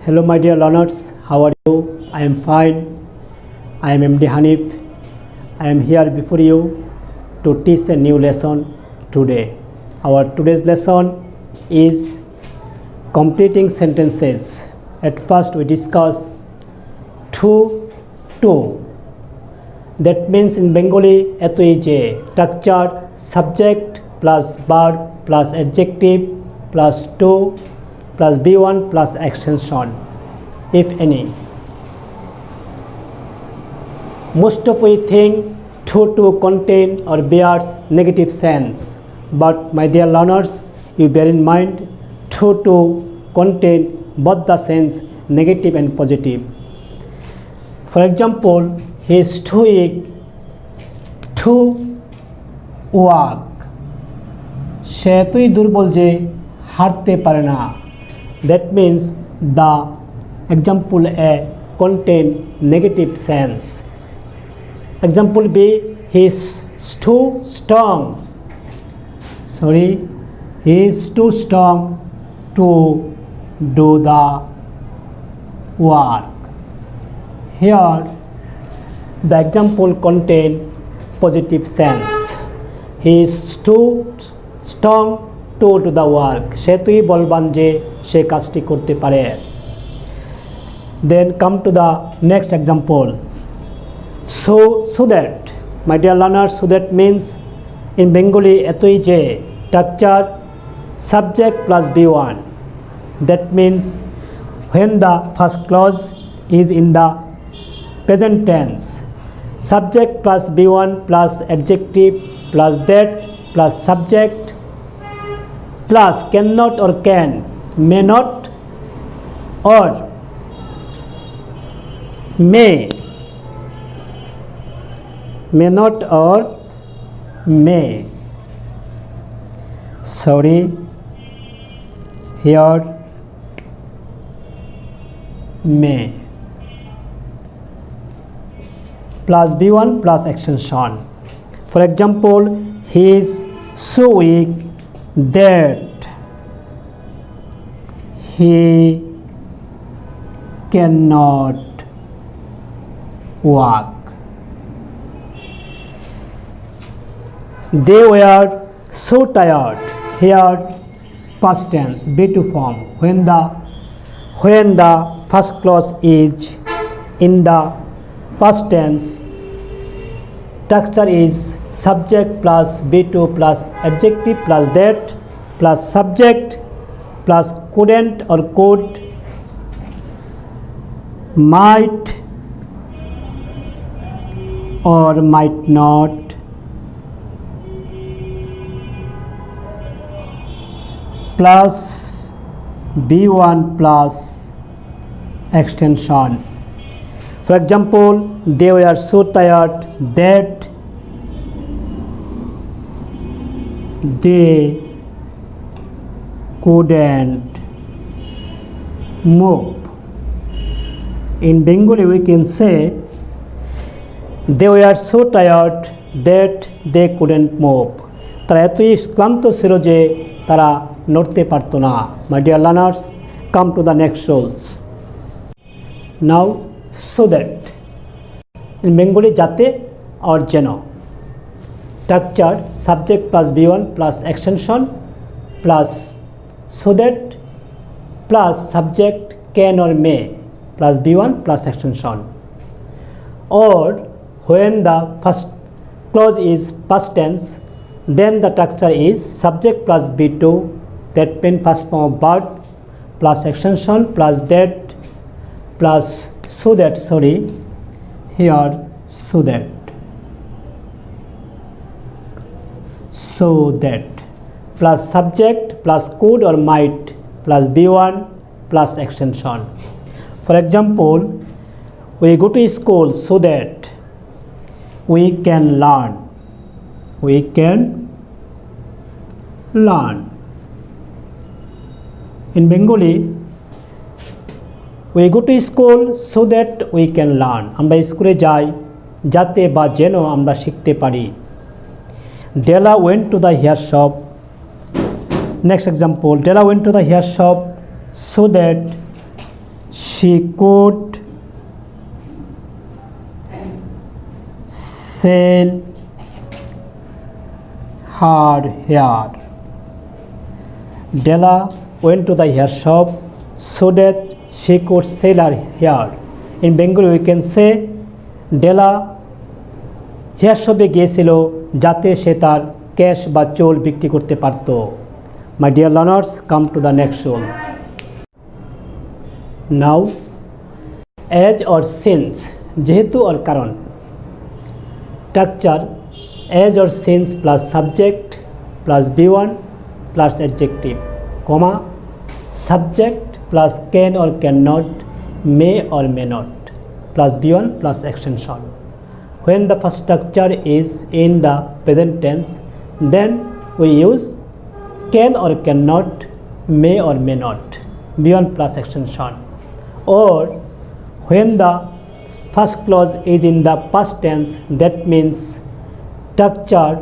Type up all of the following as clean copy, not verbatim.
Hello, my dear learners. How are you? I am fine. I am MD Hanif. I am here before you to teach a new lesson today. Our today's lesson is completing sentences. At first, we discuss to. That means in Bengali, eto is a structure subject plus verb plus adjective plus to plus be1 plus extension, if any. Most of we think to contain or bears negative sense, but my dear learners, you bear in mind to contain both the sense negative and positive. For example, he is too weak to walk. সে এতই দুর্বল যে হাঁটতে পারে না. That means the example A contain negative sense. Example B, he is too strong. He is too strong to do the work. Here the example contain positive sense. He is too strong to do the work. সে তুই বলবান যে সে কাজটি করতে পারে. Then come to the next example. So that, my dear learners, so that means in Bengali etoi je structure subject plus be1. That means when the first clause is in the present tense, subject plus be1 plus adjective plus that plus subject plus cannot or can, may not or may not or may. Here may plus be1 plus extension. For example, he is so weak that he cannot walk. They were so tired. Here past tense be2 form. When the first clause is in the past tense, structure is subject plus be2 plus adjective plus that plus subject plus couldn't or could, might or might not, plus be1 plus extension. For example, they were so tired that they couldn't move. In Bengali we can say they were so tired that they couldn't move. তারা এতই ক্লান্ত ছিল যে তারা নড়তে পারত না. My dear learners, come to the next rules. Now, so that. In Bengali যাতে or যেন. Structure subject plus be1 plus extension plus so that plus subject can or may plus be1 plus extension. Or when the first clause is past tense, then the structure is subject plus be2, that means first form of verb plus extension plus that plus so that, here so that plus subject plus could or might plus be1 plus extension. For example, we go to school so that we can learn. In Bengali, we go to school so that we can learn. আমরা স্কুলে যাই যাতে বা যেন আমরা শিখতে পারি. Della went to the hair shop. Next example, Della went to the hair shop so that she could sell her hair. Della went to the hair shop so that she could sell her hair. In Bengali we can say Della hair শপে গিয়েছিল যাতে সে তার cash বা চুল বিক্রি করতে পারত। My dear learners, come to the next rule. Now as or since, যেহেতু আর কারণ। Structure as or since plus subject plus B1 plus adjective, comma subject plus can or can not, may or may not plus B1 plus extension. When the first structure is in the present tense, then we use can or cannot, may or may not, B1 plus extension. Or when the first clause is in the past tense, that means structure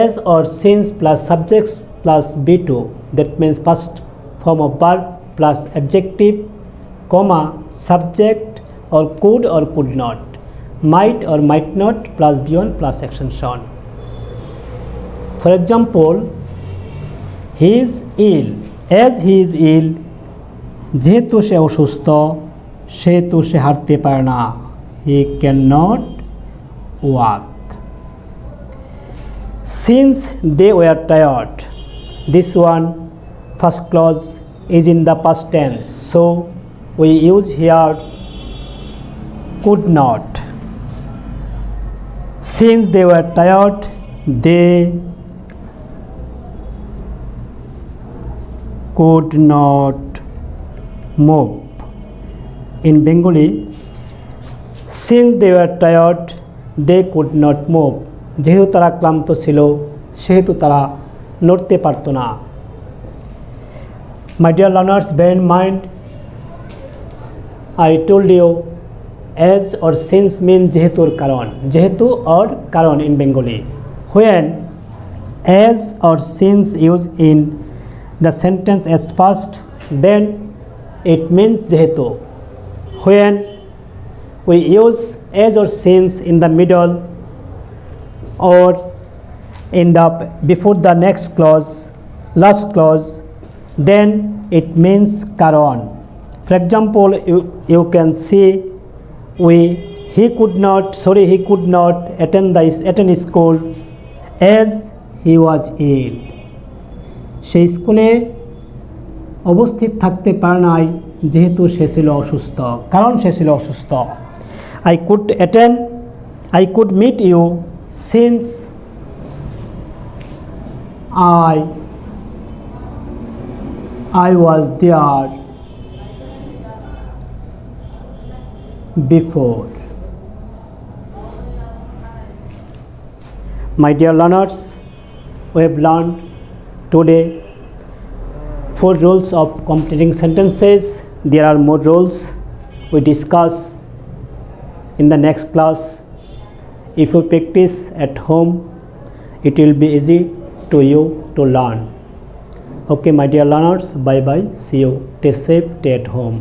as or since plus subjects plus B2, that means first form of verb plus adjective, comma subject or could not, might or might not plus B1 plus extension. For example, he is ill, as he is ill, যেহেতু সে অসুস্থ সেহেতু সে হাঁটতে পারে না, he cannot walk. Since they were tired, this one first clause is in the past tense, so we use here could not. Since they were tired, they could not move. In Bengali, since they were tired, they could not move. যেহেতু তারা ক্লান্ত ছিল সেহেতু তারা নড়তে পারত না। My dear learners, bear in mind, I told you as or since means যেহেতু or কারণ, যেহেতু or কারণ in Bengali. When as or since used in the sentence as first, then it means যেহেতু. When we use as or since in the middle or in the before the next clause, last clause, then it means কারণ. For example, you can see he could not attend school as he was ill. সেই স্কুলে উপস্থিত থাকতে পারে নাই যেহেতু সে ছিল অসুস্থ, কারণ সে ছিল অসুস্থ। I could meet you since I was there before. My dear learners, we have learned today 4 rules of completing sentences. There are more rules we discuss in the next class. If you practice at home, it will be easy to you to learn. Okay, my dear learners, bye bye, see you. Stay safe, stay at home.